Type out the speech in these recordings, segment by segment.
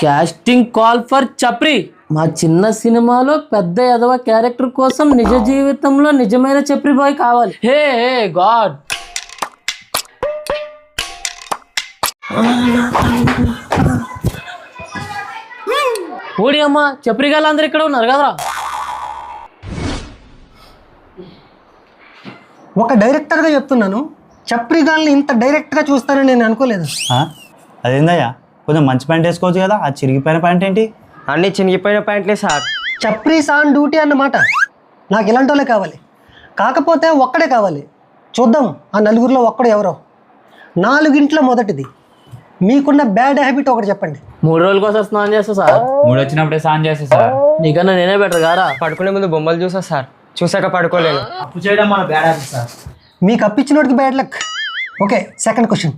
Casting call for chapri. మా చిన్న సినిమాలో పెద్ద ఎదవ క్యారెక్టర్ కోసం నిజ జీవితంలో నిజమైన చప్రి బాయ్ కావాలి. హే హే గాడ్. ఓడి అమ్మ, చప్రి గాళ్ళు అందరు ఇక్కడ ఉన్నారు కదరా. ఒక డైరెక్టర్గా చెప్తున్నాను, చప్రి గాళ్ళని ఇంత డైరెక్ట్గా చూస్తానని నేను అనుకోలేదు. అదేందయ్యా, కొంచెం మంచి ప్యాంట్ వేసుకోవచ్చు కదా, ఆ చిరిగిపోయిన ప్యాంట్ ఏంటి? అన్నీ చినిగిపోయిన ప్యాంట్లే సార్. చప్రీస్ ఆన్ డ్యూటీ అన్నమాట. నాకు ఇలాంటి వాళ్ళే కావాలి. కాకపోతే ఒక్కడే కావాలి. చూద్దాం ఆ నలుగురిలో ఒక్కడు ఎవరో. 4 ఇంట్లో మొదటిది. మీకున్న బ్యాడ్ హ్యాబిట్ ఒకటి చెప్పండి. 3 రోజుల కోసం స్నానం చేస్తా సార్. 3 వచ్చినప్పుడే స్నానం చేస్తా సార్. నీకన్నా నేనే బెటర్ గారా. పడుకునే ముందు బొమ్మలు చూసా సార్, చూసాక పడుకోలేను. అప్పు చేయడం మన బ్యాడ్ హ్యాబిట్ సార్. మీకు అప్పించినోడికి bad luck. Okay, second question.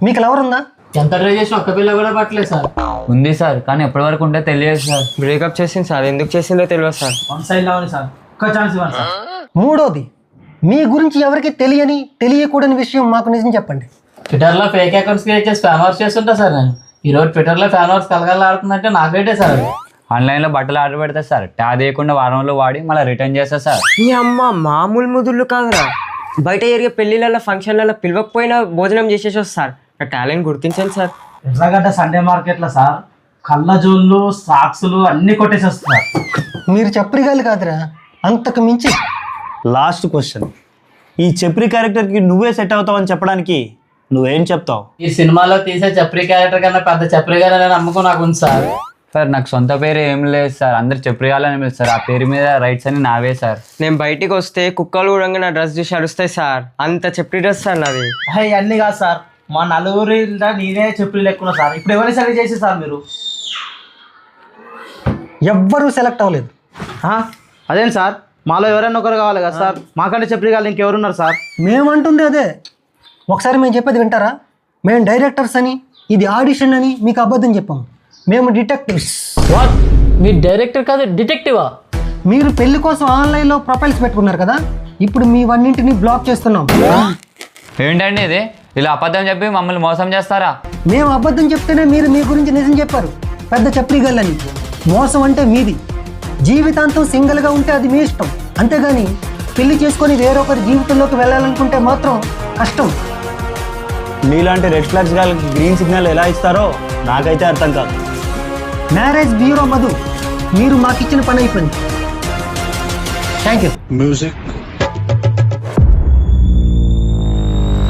మీకు లవర్ ఉందా? ఎంత ట్రై చేసిన ఒక్క పిల్ల కూడా పట్టలేదు సార్. ఉంది సార్, కానీ ఎప్పటి వరకు ఉంటే తెలియదు సార్. బ్రేకప్ చేసింది సార్, ఎందుకు చేసిందో తెలియదు సార్. వన్ సైడ్ లో ఉంది సార్, ఒక్క ఛాన్స్ ఇవ్వండి సార్. మూడోది, మీ గురించి ఎవరికి తెలియకూడని విషయం మాకు నిజం చెప్పండి. ట్విట్టర్లో ఫేక్ అకౌంట్స్ క్రియేట్ చేసి ఫ్యాన్ వార్స్ చేస్తుంటా సార్. నేను ఈరోజు ట్విట్టర్లో ఫ్యాన్ వార్స్ కలగలాడుతుందంటే నాకు రేటే సార్. ఆన్లైన్లో బట్టలు ఆర్డర్ పెడతా సార్, ట్యాగ్ చేయకుండా వారంలో వాడి మళ్ళీ రిటర్న్ చేస్తా సార్. ఈ అమ్మ మామూలు ముదుళ్ళు కాదురా, బయట జరిగే పెళ్లిళ్ళ ఫంక్షన్లలో పిలవకపోయినా భోజనం చేసేసి వస్తారు. నా టాలెంట్ గుర్తించండి సార్. ఎర్రగడ్డ సండే మార్కెట్లో సార్ కళ్ళజోళ్ళు సాక్సులు అన్ని కొట్టేసి వస్తున్నారు. మీరు చప్రిగాలు కాదురా, అంతకు మించి. లాస్ట్ క్వశ్చన్, ఈ చప్రి క్యారెక్టర్కి నువ్వే సెట్ అవుతావని చెప్పడానికి నువ్వేం చెప్తావు? ఈ సినిమాలో తీసే చప్రి క్యారెక్టర్ కన్నా పెద్ద చప్రి గారు నమ్మకం నాకు ఉంది సార్. సార్ నాకు సొంత పేరు ఏం లేదు సార్, అందరు చెప్పాలని పిలుస్తారు. ఆ పేరు మీద రైట్స్ అని నావే సార్. నేను బయటికి వస్తే కుక్కలు కూడా నా డ్రెస్ చూసి అరుస్తాయి సార్. అంత చెప్పి డ్రెస్ సార్ నాది. అన్నీ కాదు సార్, మా నలుగురి నేనే చెప్పి లెక్కున్నా సార్. ఇప్పుడు ఎవరిని సెలెక్ట్ చేసి సార్ మీరు? ఎవ్వరూ సెలెక్ట్ అవ్వలేదు. అదేంటి సార్, మాలో ఎవరైనా ఒకరు కావాలి కదా సార్. మాకంటే చెప్పి కావాలి ఇంకెవరున్నారు సార్? మేమంటుంది అదే. ఒకసారి మేము చెప్పేది వింటారా? మేము డైరెక్టర్స్ అని, ఇది ఆడిషన్ అని మీకు అబద్ధం చెప్పాము. మేము డిటెక్టివ్స్. వాట్? మీ డైరెక్టర్ కాదు, డిటెక్టివా? మీరు పెళ్లి కోసం ఆన్లైన్లో ప్రొఫైల్స్ పెట్టుకున్నారు కదా, ఇప్పుడు మీ వన్నింటిని బ్లాక్ చేస్తున్నాం. ఏంటండి ఇది? ఇలా అబద్ధం చెప్పి మమ్మల్ని మోసం చేస్తారా? మేము అబద్ధం చెప్తేనే మీరు మీ గురించి నిజం చెప్పారు. పెద్ద చప్రిగల్లని. మోసం అంటే మీది. జీవితాంతం సింగిల్గా ఉంటే అది మీ ఇష్టం, అంతేగాని పెళ్లి చేసుకొని వేరొకరి జీవితంలోకి వెళ్ళాలనుకుంటే మాత్రం కష్టం. నీలాంటి రెడ్ ఫ్లాగ్స్ గారికి గ్రీన్ సిగ్నల్ ఎలా ఇస్తారో నాకైతే అర్థం కాదు. మ్యారేజ్ బ్యూరో మధు, మీరు మాకిచ్చిన పని అయిపోయింది. Thank you. Music.